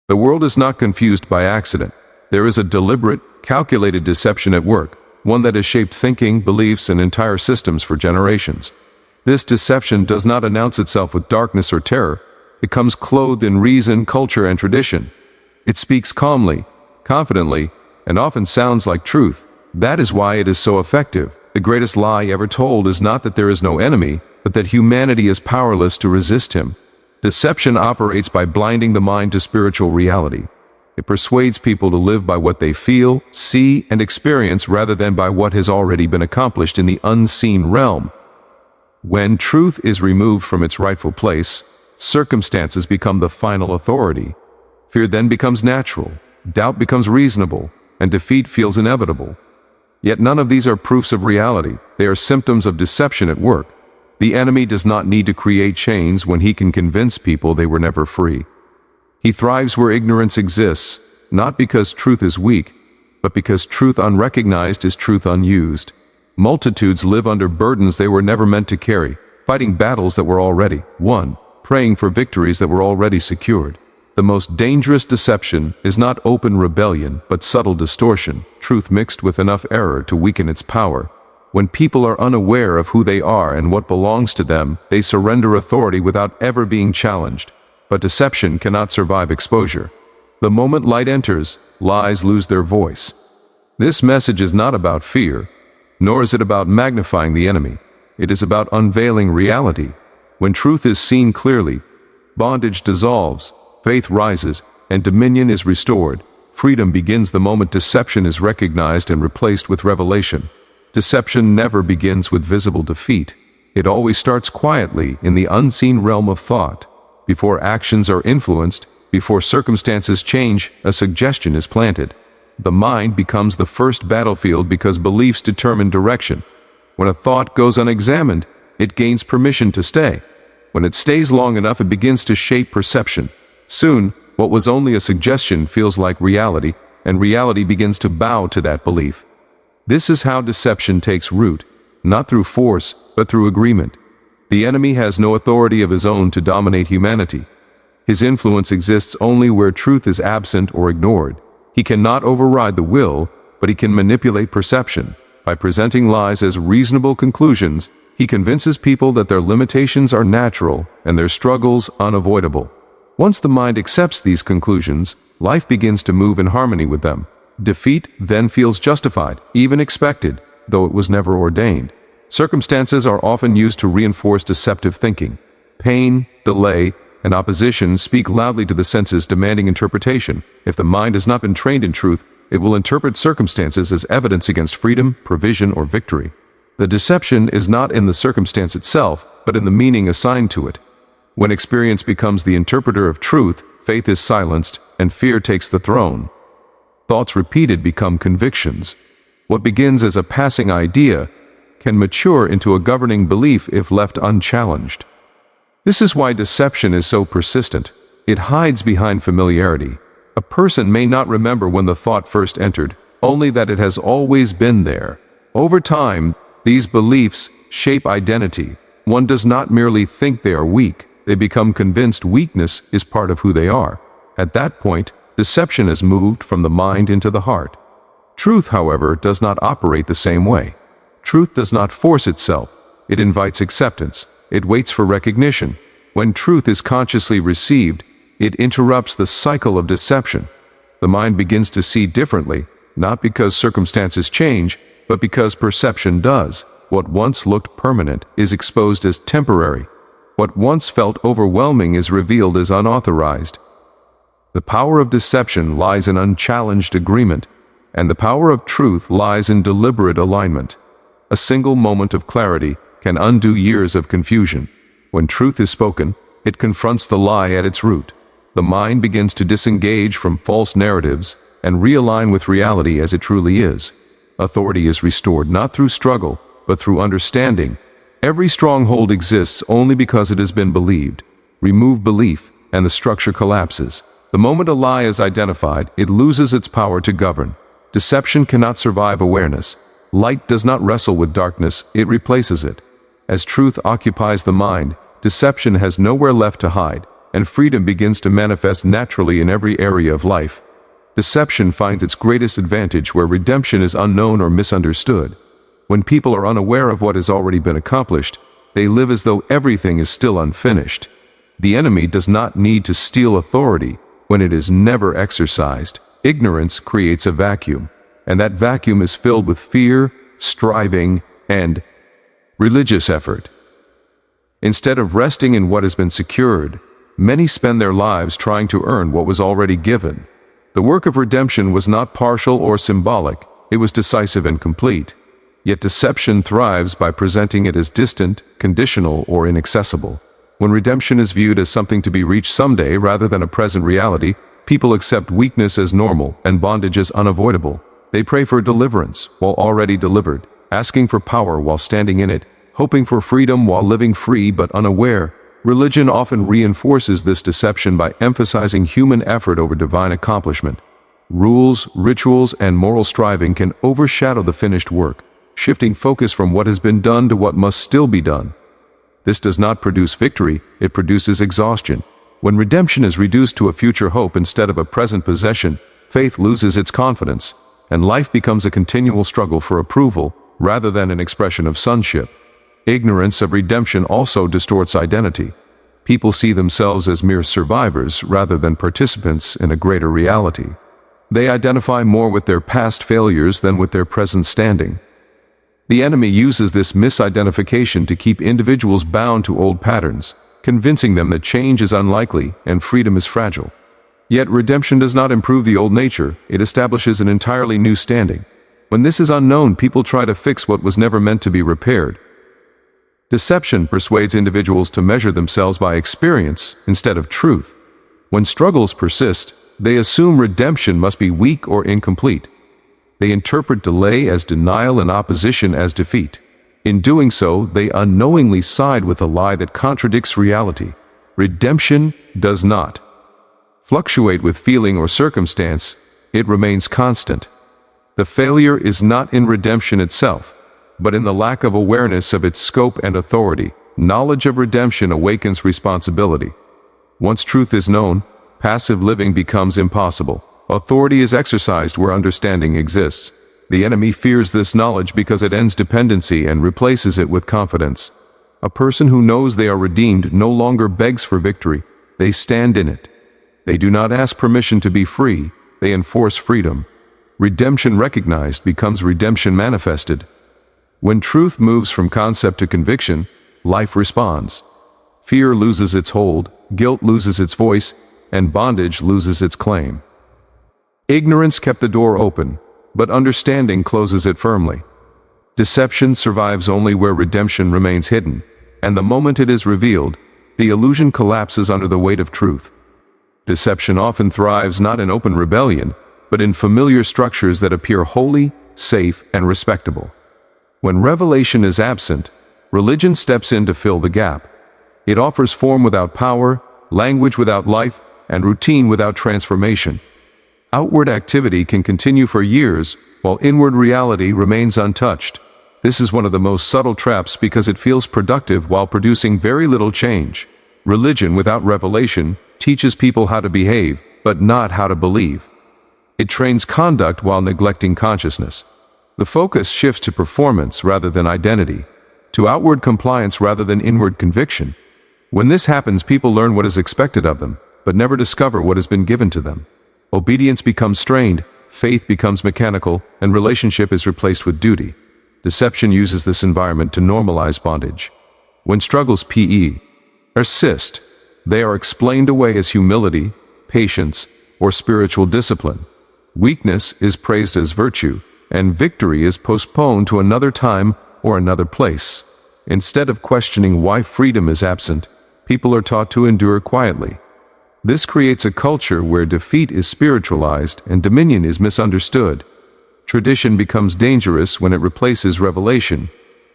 The world is not confused by accident. There is a deliberate, calculated deception at work, one that has shaped thinking, beliefs, and entire systems for generations. This deception does not announce itself with darkness or terror. It comes clothed in reason, culture, and tradition. It speaks calmly, confidently, and often sounds like truth. That is why it is so effective. The greatest lie ever told is not that there is no enemy, but that humanity is powerless to resist him. Deception operates by blinding the mind to spiritual reality. It persuades people to live by what they feel, see, and experience rather than by what has already been accomplished in the unseen realm. When truth is removed from its rightful place, circumstances become the final authority. Fear then becomes natural, doubt becomes reasonable, and defeat feels inevitable. Yet none of these are proofs of reality. They are symptoms of deception at work. The enemy does not need to create chains when he can convince people they were never free. He thrives where ignorance exists, not because truth is weak, but because truth unrecognized is truth unused. Multitudes live under burdens they were never meant to carry, fighting battles that were already won, praying for victories that were already secured. The most dangerous deception is not open rebellion, but subtle distortion, truth mixed with enough error to weaken its power. When people are unaware of who they are and what belongs to them, they surrender authority without ever being challenged. But deception cannot survive exposure. The moment light enters, lies lose their voice. This message is not about fear, nor is it about magnifying the enemy. It is about unveiling reality. When truth is seen clearly, bondage dissolves, faith rises, and dominion is restored. Freedom begins the moment deception is recognized and replaced with revelation. Deception never begins with visible defeat. It always starts quietly in the unseen realm of thought. Before actions are influenced, before circumstances change, a suggestion is planted. The mind becomes the first battlefield because beliefs determine direction. When a thought goes unexamined, it gains permission to stay. When it stays long enough, it begins to shape perception. Soon, what was only a suggestion feels like reality, and reality begins to bow to that belief. This is how deception takes root, not through force, but through agreement. The enemy has no authority of his own to dominate humanity. His influence exists only where truth is absent or ignored. He cannot override the will, but he can manipulate perception. By presenting lies as reasonable conclusions, he convinces people that their limitations are natural and their struggles unavoidable. Once the mind accepts these conclusions, life begins to move in harmony with them. Defeat then feels justified, even expected, though it was never ordained. Circumstances are often used to reinforce deceptive thinking. Pain, delay, and opposition speak loudly to the senses, demanding interpretation. If the mind has not been trained in truth, it will interpret circumstances as evidence against freedom, provision, or victory. The deception is not in the circumstance itself, but in the meaning assigned to it. When experience becomes the interpreter of truth, faith is silenced, and fear takes the throne. Thoughts repeated become convictions. What begins as a passing idea can mature into a governing belief if left unchallenged. This is why deception is so persistent. It hides behind familiarity. A person may not remember when the thought first entered, only that it has always been there. Over time, these beliefs shape identity. One does not merely think they are weak, they become convinced weakness is part of who they are. At that point, deception has moved from the mind into the heart. Truth, however, does not operate the same way. Truth does not force itself. It invites acceptance. It waits for recognition. When truth is consciously received, it interrupts the cycle of deception. The mind begins to see differently, not because circumstances change, but because perception does. What once looked permanent is exposed as temporary. What once felt overwhelming is revealed as unauthorized. The power of deception lies in unchallenged agreement, and the power of truth lies in deliberate alignment. A single moment of clarity can undo years of confusion. When truth is spoken, it confronts the lie at its root. The mind begins to disengage from false narratives and realign with reality as it truly is. Authority is restored not through struggle, but through understanding. Every stronghold exists only because it has been believed. Remove belief, and the structure collapses. The moment a lie is identified, it loses its power to govern. Deception cannot survive awareness. Light does not wrestle with darkness, it replaces it. As truth occupies the mind, deception has nowhere left to hide, and freedom begins to manifest naturally in every area of life. Deception finds its greatest advantage where redemption is unknown or misunderstood. When people are unaware of what has already been accomplished, they live as though everything is still unfinished. The enemy does not need to steal authority when it is never exercised. Ignorance creates a vacuum, and that vacuum is filled with fear, striving, and religious effort. Instead of resting in what has been secured, many spend their lives trying to earn what was already given. The work of redemption was not partial or symbolic, it was decisive and complete. Yet deception thrives by presenting it as distant, conditional, or inaccessible. When redemption is viewed as something to be reached someday rather than a present reality, people accept weakness as normal and bondage as unavoidable. They pray for deliverance while already delivered, asking for power while standing in it, hoping for freedom while living free but unaware. Religion often reinforces this deception by emphasizing human effort over divine accomplishment. Rules, rituals, and moral striving can overshadow the finished work, shifting focus from what has been done to what must still be done. This does not produce victory, it produces exhaustion. When redemption is reduced to a future hope instead of a present possession, faith loses its confidence, and life becomes a continual struggle for approval rather than an expression of sonship. Ignorance of redemption also distorts identity. People see themselves as mere survivors rather than participants in a greater reality. They identify more with their past failures than with their present standing. The enemy uses this misidentification to keep individuals bound to old patterns, convincing them that change is unlikely and freedom is fragile. Yet redemption does not improve the old nature, it establishes an entirely new standing. When this is unknown, people try to fix what was never meant to be repaired. Deception persuades individuals to measure themselves by experience instead of truth. When struggles persist, they assume redemption must be weak or incomplete. They interpret delay as denial and opposition as defeat. In doing so, they unknowingly side with a lie that contradicts reality. Redemption does not fluctuate with feeling or circumstance, it remains constant. The failure is not in redemption itself, but in the lack of awareness of its scope and authority. Knowledge of redemption awakens responsibility. Once truth is known, passive living becomes impossible. Authority is exercised where understanding exists. The enemy fears this knowledge because it ends dependency and replaces it with confidence. A person who knows they are redeemed no longer begs for victory, they stand in it. They do not ask permission to be free, they enforce freedom. Redemption recognized becomes redemption manifested. When truth moves from concept to conviction, life responds. Fear loses its hold, guilt loses its voice, and bondage loses its claim. Ignorance kept the door open, but understanding closes it firmly. Deception survives only where redemption remains hidden, and the moment it is revealed, the illusion collapses under the weight of truth. Deception often thrives not in open rebellion, but in familiar structures that appear holy, safe, and respectable. When revelation is absent, religion steps in to fill the gap. It offers form without power, language without life, and routine without transformation. Outward activity can continue for years, while inward reality remains untouched. This is one of the most subtle traps because it feels productive while producing very little change. Religion without revelation teaches people how to behave, but not how to believe. It trains conduct while neglecting consciousness. The focus shifts to performance rather than identity, to outward compliance rather than inward conviction. When this happens, people learn what is expected of them, but never discover what has been given to them. Obedience becomes strained, faith becomes mechanical, and relationship is replaced with duty. Deception uses this environment to normalize bondage. When struggles persist, they are explained away as humility, patience, or spiritual discipline. Weakness is praised as virtue, and victory is postponed to another time or another place. Instead of questioning why freedom is absent, people are taught to endure quietly. This creates a culture where defeat is spiritualized and dominion is misunderstood. Tradition becomes dangerous when it replaces revelation.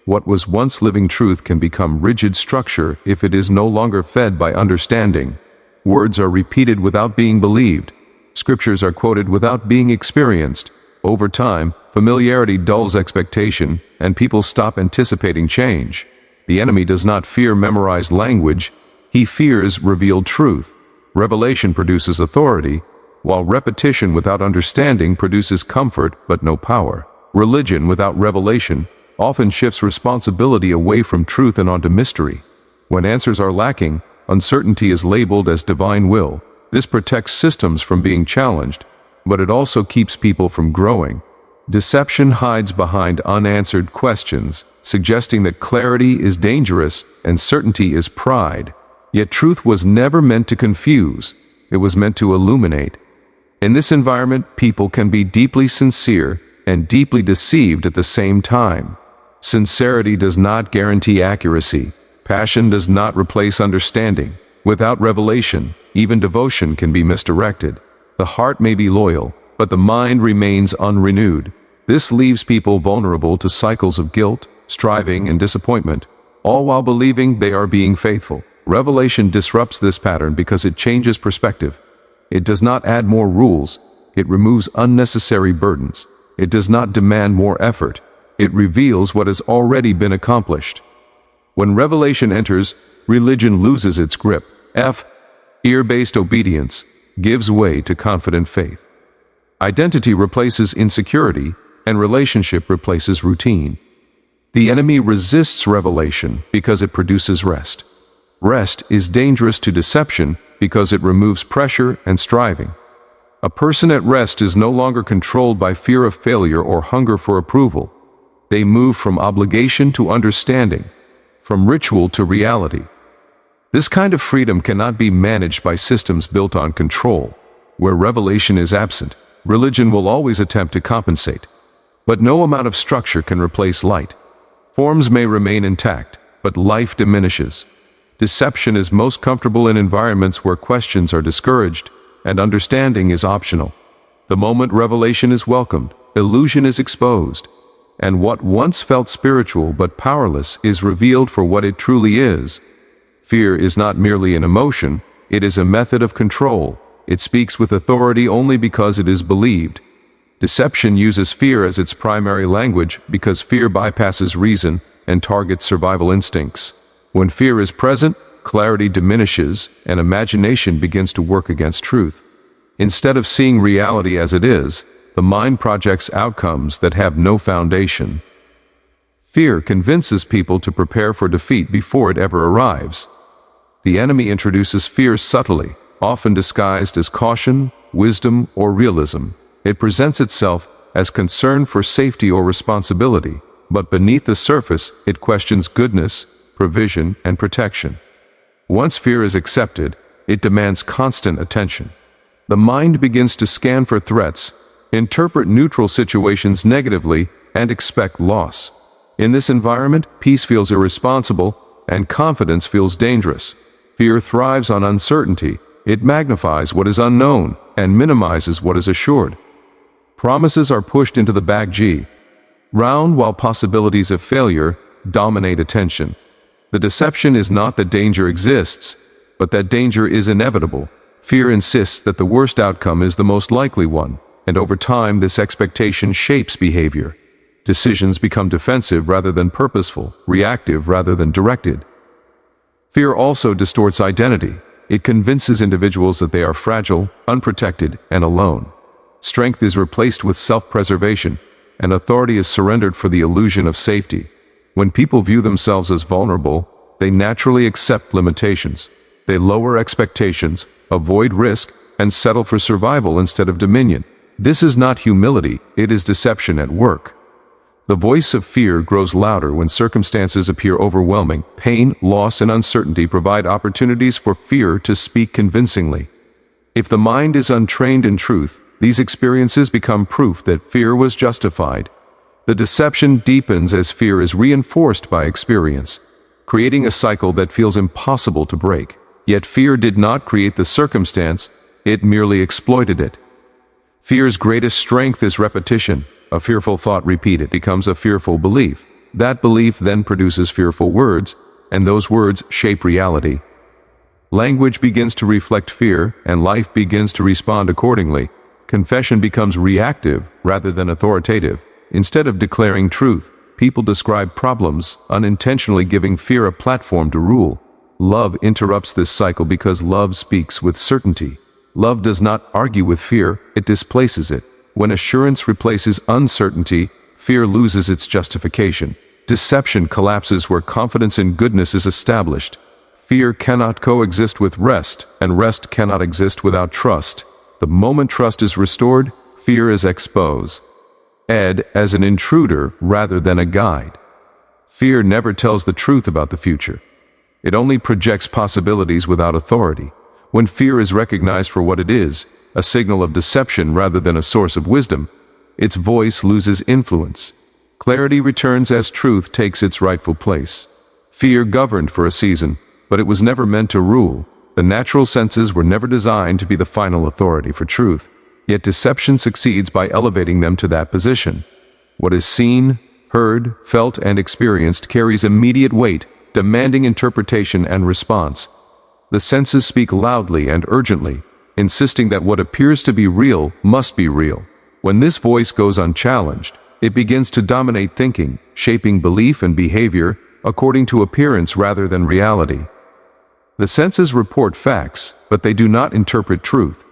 What was once living truth can become rigid structure if it is no longer fed by understanding. Words are repeated without being believed. Scriptures are quoted without being experienced. Over time, familiarity dulls expectation, and people stop anticipating change. The enemy does not fear memorized language, he fears revealed truth. Revelation produces authority, while repetition without understanding produces comfort but no power. Religion without revelation often shifts responsibility away from truth and onto mystery. When answers are lacking, uncertainty is labeled as divine will. This protects systems from being challenged, but it also keeps people from growing. Deception hides behind unanswered questions, suggesting that clarity is dangerous and certainty is pride. Yet truth was never meant to confuse, it was meant to illuminate. In this environment, people can be deeply sincere and deeply deceived at the same time. Sincerity does not guarantee accuracy. Passion does not replace understanding. Without revelation, even devotion can be misdirected. The heart may be loyal, but the mind remains unrenewed. This leaves people vulnerable to cycles of guilt, striving, and disappointment, all while believing they are being faithful. Revelation disrupts this pattern because it changes perspective. It does not add more rules, it removes unnecessary burdens. It does not demand more effort, it reveals what has already been accomplished. When revelation enters, religion loses its grip. Fear-based obedience gives way to confident faith. Identity replaces insecurity, and relationship replaces routine. The enemy resists revelation because it produces rest. Rest is dangerous to deception because it removes pressure and striving. A person at rest is no longer controlled by fear of failure or hunger for approval. They move from obligation to understanding, from ritual to reality. This kind of freedom cannot be managed by systems built on control. Where revelation is absent, religion will always attempt to compensate. But no amount of structure can replace light. Forms may remain intact, but life diminishes. Deception is most comfortable in environments where questions are discouraged and understanding is optional. The moment revelation is welcomed, illusion is exposed, and what once felt spiritual but powerless is revealed for what it truly is. Fear is not merely an emotion, it is a method of control. It speaks with authority only because it is believed. Deception uses fear as its primary language because fear bypasses reason and targets survival instincts. When fear is present, clarity diminishes and imagination begins to work against truth. Instead of seeing reality as it is, the mind projects outcomes that have no foundation. Fear convinces people to prepare for defeat before it ever arrives. The enemy introduces fear subtly, often disguised as caution, wisdom, or realism. It presents itself as concern for safety or responsibility, but beneath the surface, it questions goodness, provision, and protection. Once fear is accepted, it demands constant attention. The mind begins to scan for threats, interpret neutral situations negatively, and expect loss. In this environment, peace feels irresponsible, and confidence feels dangerous. Fear thrives on uncertainty. It magnifies what is unknown and minimizes what is assured. Promises are pushed into the background while possibilities of failure dominate attention. The deception is not that danger exists, but that danger is inevitable. Fear insists that the worst outcome is the most likely one, and over time this expectation shapes behavior. Decisions become defensive rather than purposeful, reactive rather than directed. Fear also distorts identity. It convinces individuals that they are fragile, unprotected, and alone. Strength is replaced with self-preservation, and authority is surrendered for the illusion of safety. When people view themselves as vulnerable, they naturally accept limitations. They lower expectations, avoid risk, and settle for survival instead of dominion. This is not humility, it is deception at work. The voice of fear grows louder when circumstances appear overwhelming. Pain, loss, and uncertainty provide opportunities for fear to speak convincingly. If the mind is untrained in truth, these experiences become proof that fear was justified. The deception deepens as fear is reinforced by experience, creating a cycle that feels impossible to break. Yet fear did not create the circumstance, it merely exploited it. Fear's greatest strength is repetition. A fearful thought repeated becomes a fearful belief. That belief then produces fearful words, and those words shape reality. Language begins to reflect fear, and life begins to respond accordingly. Confession becomes reactive rather than authoritative. Instead of declaring truth, people describe problems, unintentionally giving fear a platform to rule. Love interrupts this cycle because love speaks with certainty. Love does not argue with fear, it displaces it. When assurance replaces uncertainty, fear loses its justification. Deception collapses where confidence in goodness is established. Fear cannot coexist with rest, and rest cannot exist without trust. The moment trust is restored, fear is exposed. As an intruder rather than a guide. Fear never tells the truth about the future. It only projects possibilities without authority. When fear is recognized for what it is, a signal of deception rather than a source of wisdom, its voice loses influence. Clarity returns as truth takes its rightful place. Fear governed for a season, but it was never meant to rule. The natural senses were never designed to be the final authority for truth. Yet deception succeeds by elevating them to that position. What is seen, heard, felt, and experienced carries immediate weight, demanding interpretation and response. The senses speak loudly and urgently, insisting that what appears to be real must be real. When this voice goes unchallenged, it begins to dominate thinking, shaping belief and behavior according to appearance rather than reality. The senses report facts, but they do not interpret truth.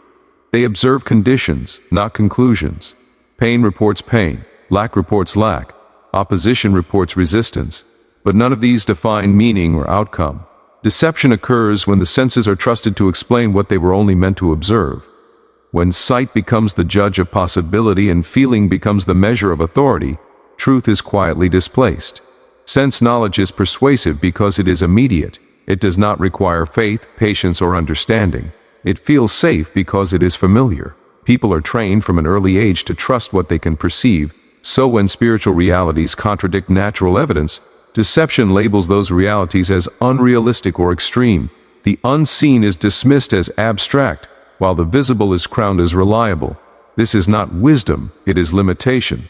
They observe conditions, not conclusions. Pain reports pain, lack reports lack, opposition reports resistance, but none of these define meaning or outcome. Deception occurs when the senses are trusted to explain what they were only meant to observe. When sight becomes the judge of possibility and feeling becomes the measure of authority, truth is quietly displaced. Sense knowledge is persuasive because it is immediate. It does not require faith, patience, or understanding. It feels safe because it is familiar. People are trained from an early age to trust what they can perceive, so when spiritual realities contradict natural evidence, deception labels those realities as unrealistic or extreme. The unseen is dismissed as abstract, while the visible is crowned as reliable. This is not wisdom, it is limitation.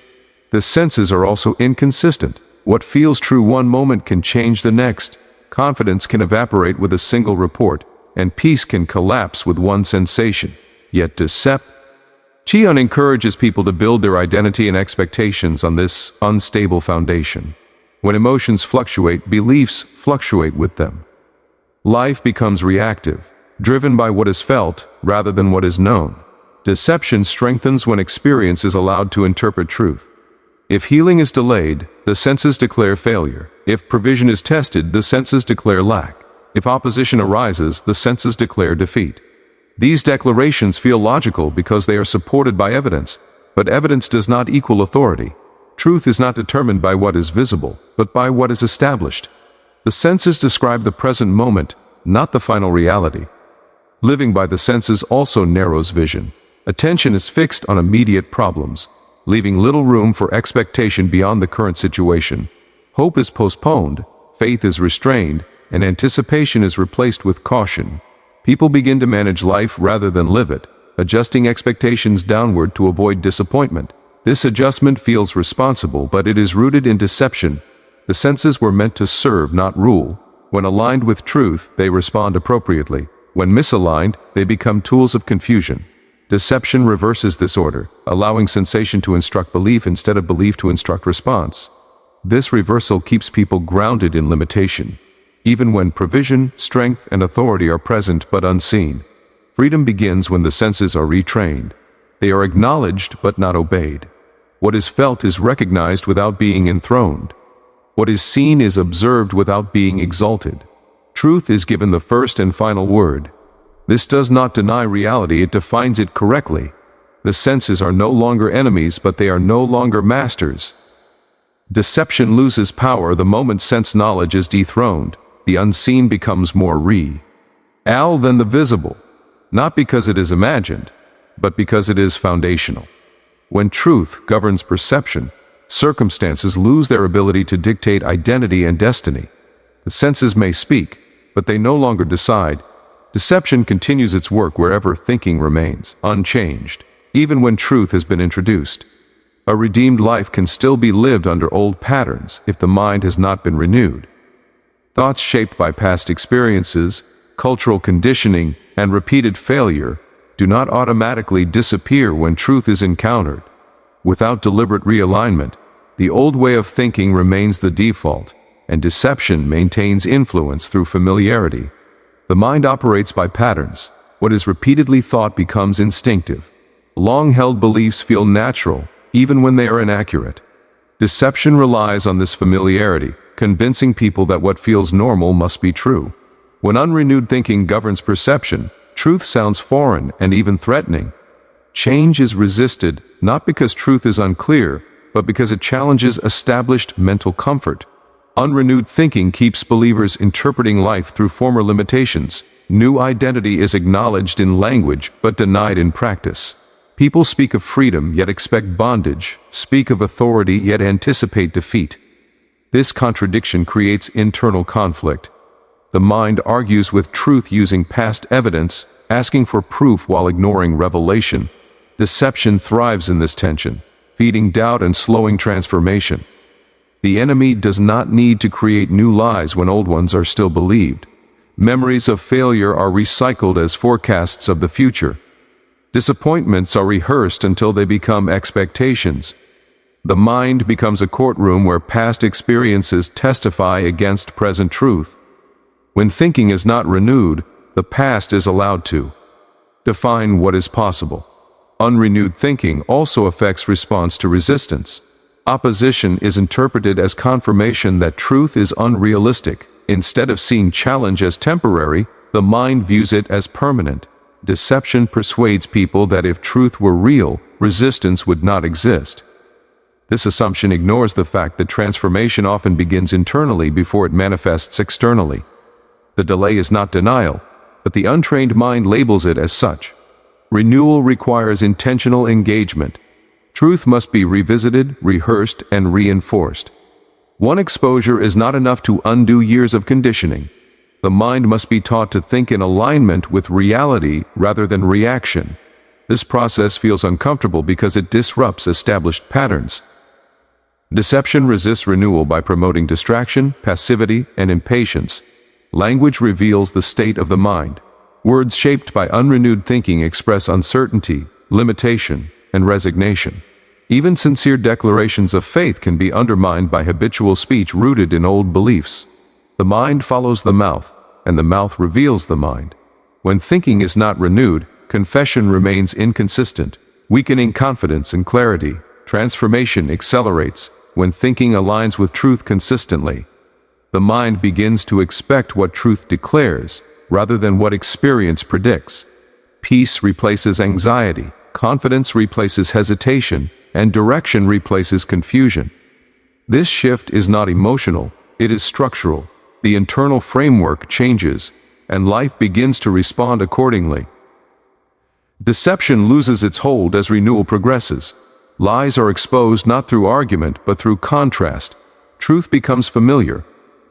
The senses are also inconsistent. What feels true one moment can change the next. Confidence can evaporate with a single report, and peace can collapse with one sensation. Yet KENYON encourages people to build their identity and expectations on this unstable foundation. When emotions fluctuate, beliefs fluctuate with them. Life becomes reactive, driven by what is felt rather than what is known. Deception strengthens when experience is allowed to interpret truth. If healing is delayed, the senses declare failure. If provision is tested, the senses declare lack. If opposition arises, the senses declare defeat. These declarations feel logical because they are supported by evidence, but evidence does not equal authority. Truth is not determined by what is visible, but by what is established. The senses describe the present moment, not the final reality. Living by the senses also narrows vision. Attention is fixed on immediate problems, leaving little room for expectation beyond the current situation. Hope is postponed, faith is restrained, and anticipation is replaced with caution. People begin to manage life rather than live it, adjusting expectations downward to avoid disappointment. This adjustment feels responsible, but it is rooted in deception. The senses were meant to serve, not rule. When aligned with truth, they respond appropriately. When misaligned, they become tools of confusion. Deception reverses this order, allowing sensation to instruct belief instead of belief to instruct response. This reversal keeps people grounded in limitation. Even when provision, strength, and authority are present but unseen, freedom begins when the senses are retrained. They are acknowledged but not obeyed. What is felt is recognized without being enthroned. What is seen is observed without being exalted. Truth is given the first and final word. This does not deny reality, it defines it correctly. The senses are no longer enemies, but they are no longer masters. Deception loses power the moment sense knowledge is dethroned. The unseen becomes more real than the visible, not because it is imagined, but because it is foundational. When truth governs perception, circumstances lose their ability to dictate identity and destiny. The senses may speak, but they no longer decide. Deception continues its work wherever thinking remains unchanged, even when truth has been introduced. A redeemed life can still be lived under old patterns if the mind has not been renewed. Thoughts shaped by past experiences, cultural conditioning, and repeated failure do not automatically disappear when truth is encountered. Without deliberate realignment, the old way of thinking remains the default. and deception maintains influence through familiarity. The mind operates by patterns. What is repeatedly thought becomes instinctive. Long-held beliefs feel natural, even when they are inaccurate. Deception relies on this familiarity, convincing people that what feels normal must be true. When unrenewed thinking governs perception, truth sounds foreign and even threatening. Change is resisted, not because truth is unclear, but because it challenges established mental comfort. Unrenewed thinking keeps believers interpreting life through former limitations. New identity is acknowledged in language but denied in practice. People speak of freedom yet expect bondage, speak of authority yet anticipate defeat. This contradiction creates internal conflict. The mind argues with truth using past evidence, asking for proof while ignoring revelation. Deception thrives in this tension, feeding doubt and slowing transformation. The enemy does not need to create new lies when old ones are still believed. Memories of failure are recycled as forecasts of the future. Disappointments are rehearsed until they become expectations. The mind becomes a courtroom where past experiences testify against present truth. When thinking is not renewed, the past is allowed to define what is possible. Unrenewed thinking also affects response to resistance. Opposition is interpreted as confirmation that truth is unrealistic. Instead of seeing challenge as temporary, the mind views it as permanent. Deception persuades people that if truth were real, resistance would not exist. This assumption ignores the fact that transformation often begins internally before it manifests externally. The delay is not denial, but the untrained mind labels it as such. Renewal requires intentional engagement. Truth must be revisited, rehearsed, and reinforced. One exposure is not enough to undo years of conditioning. The mind must be taught to think in alignment with reality rather than reaction. This process feels uncomfortable because it disrupts established patterns. Deception resists renewal by promoting distraction, passivity, and impatience. Language reveals the state of the mind. Words shaped by unrenewed thinking express uncertainty, limitation, and resignation. Even sincere declarations of faith can be undermined by habitual speech rooted in old beliefs. The mind follows the mouth, and the mouth reveals the mind. When thinking is not renewed, confession remains inconsistent, weakening confidence and clarity. Transformation accelerates when thinking aligns with truth consistently. The mind begins to expect what truth declares, rather than what experience predicts. Peace replaces anxiety, confidence replaces hesitation, and direction replaces confusion. This shift is not emotional, it is structural. The internal framework changes, and life begins to respond accordingly. Deception loses its hold as renewal progresses. Lies are exposed not through argument but through contrast. Truth becomes familiar,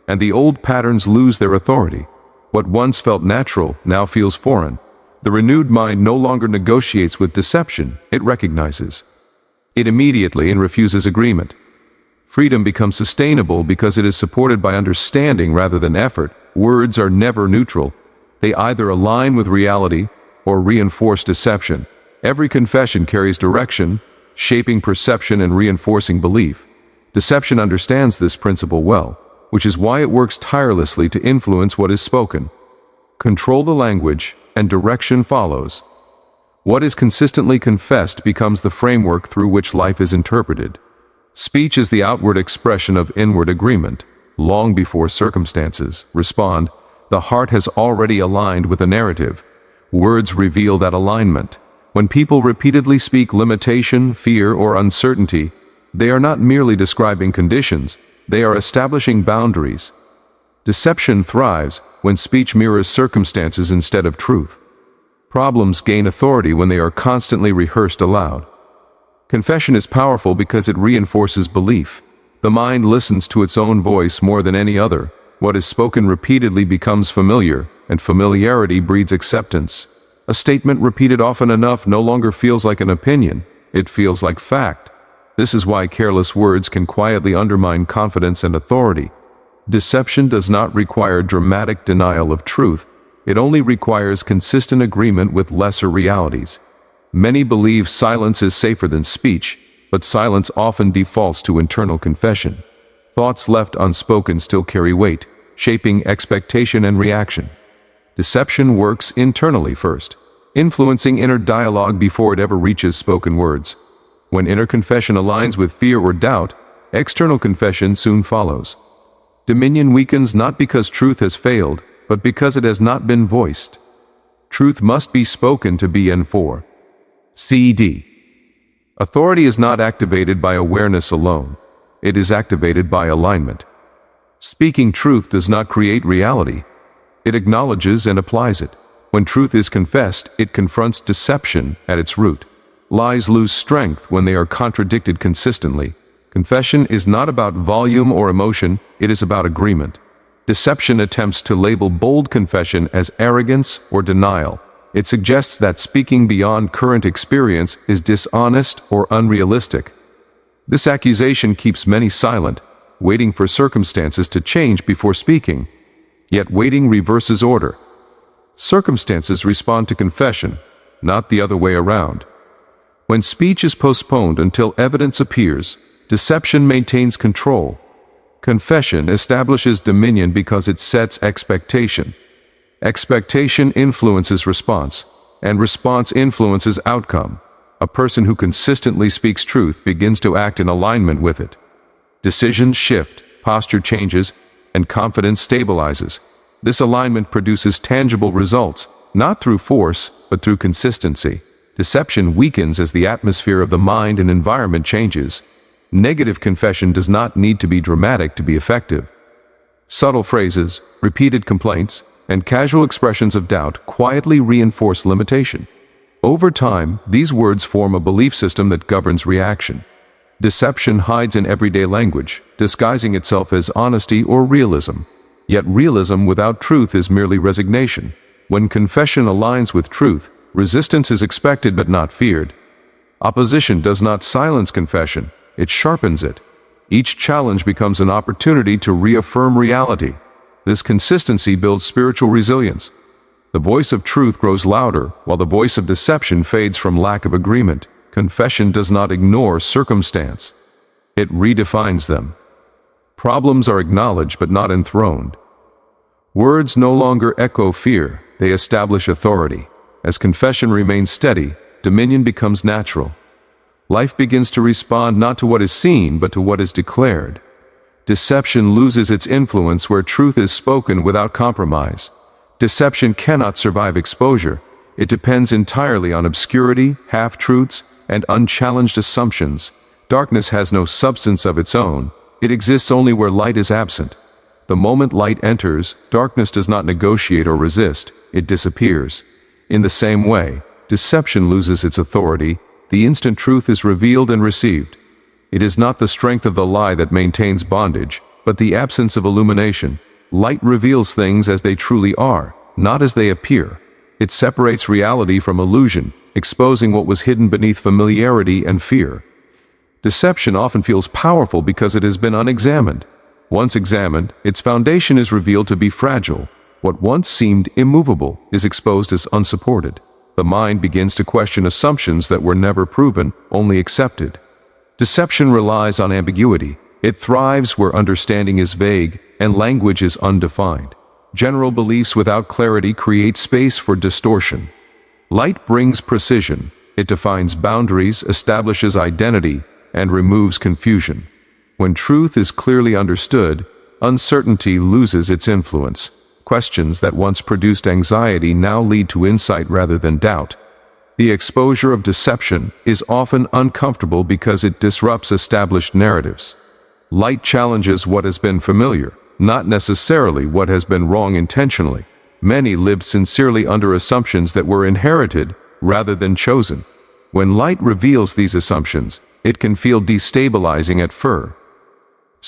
and the old patterns lose their authority. What once felt natural now feels foreign. The renewed mind no longer negotiates with deception, it recognizes it immediately and refuses agreement. Freedom becomes sustainable because it is supported by understanding rather than effort. Words are never neutral. They either align with reality or reinforce deception. Every confession carries direction, shaping perception and reinforcing belief. Deception understands this principle well, which is why it works tirelessly to influence what is spoken. Control the language, and direction follows. What is consistently confessed becomes the framework through which life is interpreted. Speech is the outward expression of inward agreement. Long before circumstances respond, the heart has already aligned with a narrative. Words reveal that alignment. When people repeatedly speak limitation, fear, or uncertainty, they are not merely describing conditions, they are establishing boundaries. Deception thrives when speech mirrors circumstances instead of truth. Problems gain authority when they are constantly rehearsed aloud. Confession is powerful because it reinforces belief. The mind listens to its own voice more than any other. What is spoken repeatedly becomes familiar, and familiarity breeds acceptance. A statement repeated often enough no longer feels like an opinion, it feels like fact. This is why careless words can quietly undermine confidence and authority. Deception does not require dramatic denial of truth, it only requires consistent agreement with lesser realities. Many believe silence is safer than speech, but silence often defaults to internal confession. Thoughts left unspoken still carry weight, shaping expectation and reaction. Deception works internally first, influencing inner dialogue before it ever reaches spoken words. When inner confession aligns with fear or doubt, external confession soon follows. Dominion weakens not because truth has failed, but because it has not been voiced. Truth must be spoken to be N4. CD. Authority is not activated by awareness alone. It is activated by alignment. Speaking truth does not create reality. It acknowledges and applies it. When truth is confessed, it confronts deception at its root. Lies lose strength when they are contradicted consistently. Confession is not about volume or emotion, it is about agreement. Deception attempts to label bold confession as arrogance or denial. It suggests that speaking beyond current experience is dishonest or unrealistic. This accusation keeps many silent, waiting for circumstances to change before speaking. Yet waiting reverses order. Circumstances respond to confession, not the other way around. When speech is postponed until evidence appears, deception maintains control. Confession establishes dominion because it sets expectation. Expectation influences response, and response influences outcome. A person who consistently speaks truth begins to act in alignment with it. Decisions shift, posture changes, and confidence stabilizes. This alignment produces tangible results, not through force, but through consistency. Deception weakens as the atmosphere of the mind and environment changes. Negative confession does not need to be dramatic to be effective. Subtle phrases, repeated complaints, and casual expressions of doubt quietly reinforce limitation. Over time, these words form a belief system that governs reaction. Deception hides in everyday language, disguising itself as honesty or realism. Yet realism without truth is merely resignation. When confession aligns with truth, resistance is expected but not feared. Opposition does not silence confession, it sharpens it. Each challenge becomes an opportunity to reaffirm reality. This consistency builds spiritual resilience. The voice of truth grows louder, while the voice of deception fades from lack of agreement. Confession does not ignore circumstance. It redefines them. Problems are acknowledged but not enthroned. Words no longer echo fear, they establish authority. As confession remains steady, dominion becomes natural. Life begins to respond not to what is seen, but to what is declared. Deception loses its influence where truth is spoken without compromise. Deception cannot survive exposure. It depends entirely on obscurity, half-truths, and unchallenged assumptions. Darkness has no substance of its own. It exists only where light is absent. The moment light enters, darkness does not negotiate or resist, it disappears. In the same way, deception loses its authority. The instant truth is revealed and received. It is not the strength of the lie that maintains bondage, but the absence of illumination. Light reveals things as they truly are, not as they appear. It separates reality from illusion, exposing what was hidden beneath familiarity and fear. Deception often feels powerful because it has been unexamined. Once examined, its foundation is revealed to be fragile. What once seemed immovable is exposed as unsupported. The mind begins to question assumptions that were never proven, only accepted. Deception relies on ambiguity. It thrives where understanding is vague and language is undefined. General beliefs without clarity create space for distortion. Light brings precision. It defines boundaries, establishes identity, and removes confusion. When truth is clearly understood, uncertainty loses its influence. Questions that once produced anxiety now lead to insight rather than doubt. The exposure of deception is often uncomfortable because it disrupts established narratives. Light challenges what has been familiar, not necessarily what has been wrong intentionally. Many lived sincerely under assumptions that were inherited rather than chosen. When light reveals these assumptions, it can feel destabilizing at first.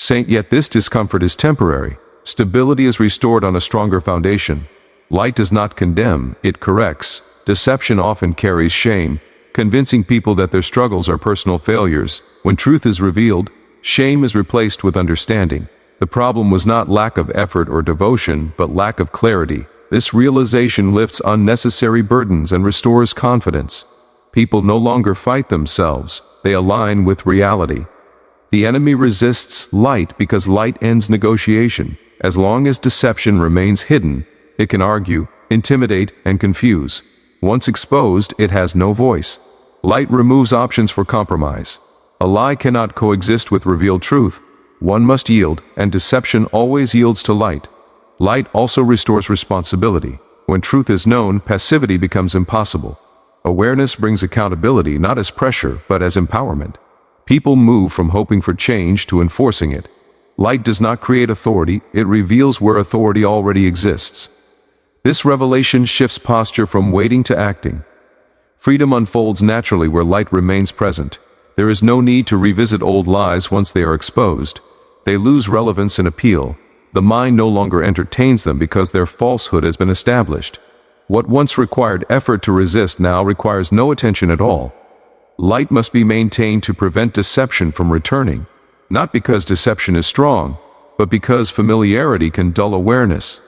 Yet this discomfort is temporary. Stability is restored on a stronger foundation. Light does not condemn, it corrects. Deception often carries shame, convincing people that their struggles are personal failures. When truth is revealed, shame is replaced with understanding. The problem was not lack of effort or devotion, but lack of clarity. This realization lifts unnecessary burdens and restores confidence. People no longer fight themselves, they align with reality. The enemy resists light because light ends negotiation. As long as deception remains hidden, it can argue, intimidate, and confuse. Once exposed, it has no voice. Light removes options for compromise. A lie cannot coexist with revealed truth. One must yield, and deception always yields to light. Light also restores responsibility. When truth is known, passivity becomes impossible. Awareness brings accountability not as pressure, but as empowerment. People move from hoping for change to enforcing it. Light does not create authority, it reveals where authority already exists. This revelation shifts posture from waiting to acting. Freedom unfolds naturally where light remains present. There is no need to revisit old lies once they are exposed. They lose relevance and appeal. The mind no longer entertains them because their falsehood has been established. What once required effort to resist now requires no attention at all. Light must be maintained to prevent deception from returning, not because deception is strong, but because familiarity can dull awareness.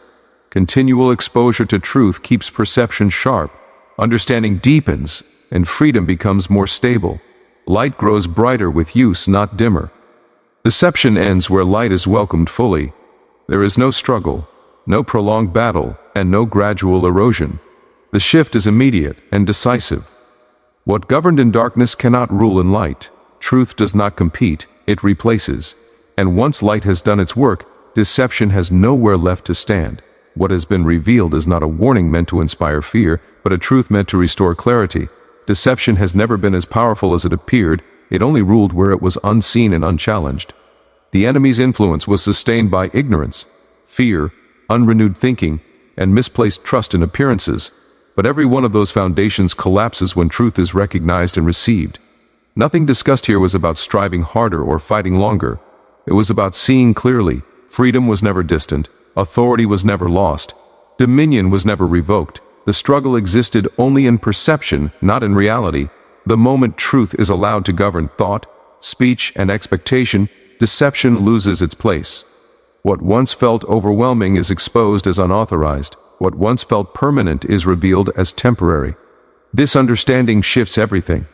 Continual exposure to truth keeps perception sharp, understanding deepens, and freedom becomes more stable. Light grows brighter with use, not dimmer. Deception ends where light is welcomed fully. There is no struggle, no prolonged battle, and no gradual erosion. The shift is immediate and decisive. What governed in darkness cannot rule in light. Truth does not compete, it replaces. And once light has done its work, deception has nowhere left to stand. What has been revealed is not a warning meant to inspire fear, but a truth meant to restore clarity. Deception has never been as powerful as it appeared, it only ruled where it was unseen and unchallenged. The enemy's influence was sustained by ignorance, fear, unrenewed thinking, and misplaced trust in appearances. But every one of those foundations collapses when truth is recognized and received. Nothing discussed here was about striving harder or fighting longer. It was about seeing clearly. Freedom was never distant. Authority was never lost. Dominion was never revoked. The struggle existed only in perception, not in reality. The moment truth is allowed to govern thought, speech, and expectation, deception loses its place. What once felt overwhelming is exposed as unauthorized. What once felt permanent is revealed as temporary. This understanding shifts everything.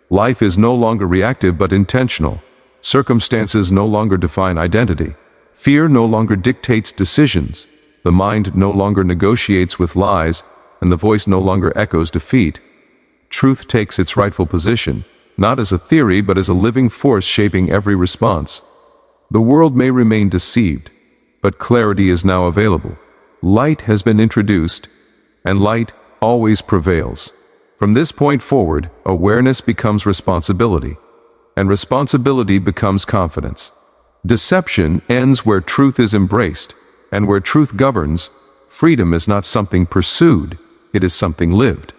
Life is no longer reactive but intentional. Circumstances no longer define identity. Fear no longer dictates decisions. The mind no longer negotiates with lies, and the voice no longer echoes defeat. Truth takes its rightful position, not as a theory but as a living force shaping every response. The world may remain deceived, but clarity is now available. Light has been introduced, and light always prevails. From this point forward, awareness becomes responsibility, and responsibility becomes confidence. Deception ends where truth is embraced, and where truth governs, freedom is not something pursued, it is something lived.